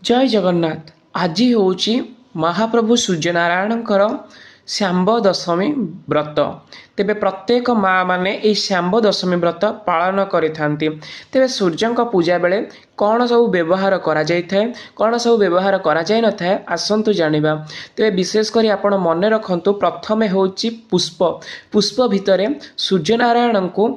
जय जगन्नाथ। आज हूँ महाप्रभु सूर्यनारायणकर श्यांब दशमी व्रत। तेबे प्रत्येक माँ माने ये श्यांब दशमी व्रत पालन करिथांती। तेबे सूर्य पूजा बेले कौन सब व्यवहार करा जाय थाए, कौन सब व्यवहार करा जाय न थाए, आसंतु जानिबा। तेबे विशेष करी आपण मन रखंतु, प्रथमे होउची पुष्प। पुष्प भितरे सूर्यनारायण को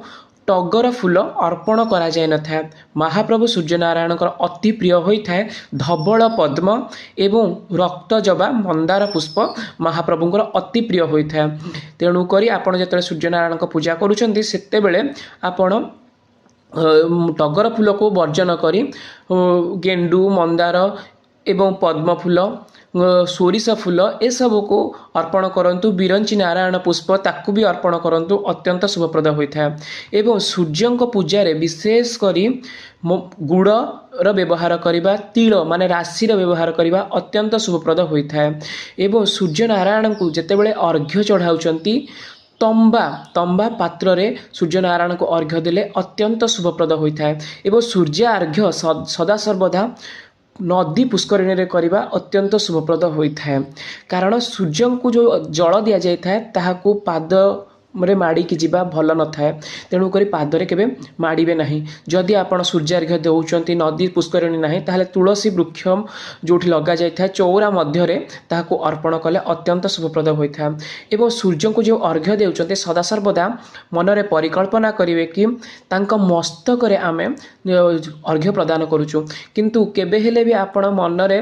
टगर फूल अर्पण करा जाय न थाए। महाप्रभु सूर्यनारायण अति प्रिय होता है धवल पद्म एवं रक्त जबा मंदार पुष्प महाप्रभुंर अति प्रिय होता है। तेणुक आपण जो सूर्यनारायण पूजा करुँच से आपण टगर फूल को वर्जन करी गेंडू मंदार एवं पद्म फूल सोरिष फूल ए सब को अर्पण करंतु। बिरंची नारायण पुष्प ताकू भी अर्पण करंतु, अत्यंत शुभप्रद होता है। एवं सूर्य पूजा रे विशेष करी गुड़ व्यवहार करवा, तिल माने राशि व्यवहार करवा अत्यंत शुभप्रद होता है। एवं सूर्य नारायण को जेतेबेले अर्घ्य चढ़ाउचंती तंबा तंबा पात्र रे सूर्य नारायण को अर्घ्य देले अत्यंत शुभप्रद होता है। एवं सूर्य अर्घ्य सदा सर्वदा नदी पुष्करिणी रे करवा अत्यंत शुभप्रद होता है। कारण सूर्य को जो जल दि जाए ताहाकू पाद रे माड़ी की जीवा भल न थाए। तेणुक पादरे केबे माड़े ना। जदि आपण सूर्यार्घ्य देउचंती नदी पुष्करिणी नाही ताहले तुलसी वृक्ष जोठी लगा जाए चौरा मध्य ताहाकू अर्पण कले अत्यंत शुभप्रद होता है। एवं सूर्य को जो अर्घ्य देउचंती सदा सर्वदा मनरे परिकल्पना करिवे कि तांका मस्तक रे आमे अर्घ्य प्रदान करूचु, किंतु केबे हेले भी आपण मनरे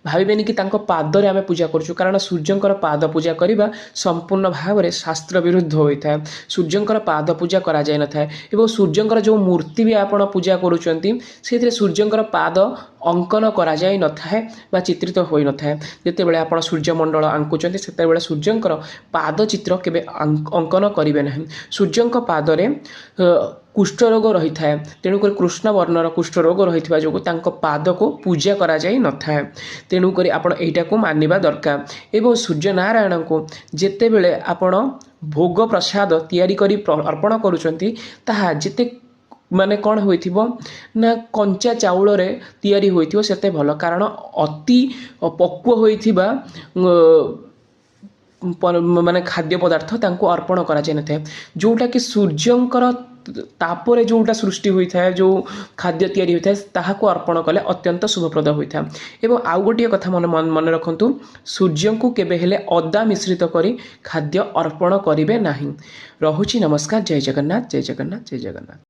भाबिबेनी कि तांका पादरे आमे पूजा करूचु। कारण सूर्यंकर पाद पूजा करिबा संपूर्ण भाव रे शास्त्र विरुद्ध होता है। सूर्यंकर पाद पूजा करा जाय न थाए। एवं सूर्यंकर जो मूर्ति भी आपण पूजा करूचंती सेथिरे सूर्यंकर पाद अंकन करा जाय न थाए बा चित्रित होई न थाए। जेतेबेले आपण सूर्यमंडल आंकुचंती सेतेबेले सूर्यंकर पाद चित्र केबे अंकन करिवे नाही। सूर्यंक पादरे कुष्ठ रोग रही है। तेणुक कृष्ण वर्णर कुष्ठ रोग रही जो पाद को पूजा करा जाय न थाए। तेणुक आपण एटा को मानिबा दरकार। एवं सूर्य नारायण को जेतेबेले आपण भोग प्रसाद तैयारी करी अर्पण करुचंती ताहा जेते माने कौन होइथिबो ना कंचा चाउल रे तैयारी होइथिबो सेते भल। कारण अति पक्व होइथिबा माने खाद्य पदार्थ तांको अर्पण करा जाय न थाए। जोटा कि सूर्यंकर तापरे जोटा सृष्टि होता है, जो खाद्य तैयारी होता है ताहाको अर्पण कले अत्यंत शुभप्रद होता है। एवं आउ गोटे कथा मन रखंतु, सूर्य को केबे हेले अदा मिश्रित करी खाद्य अर्पण करिवे नाही। रहुची नमस्कार। जय जगन्नाथ, जय जगन्नाथ, जय जगन्नाथ।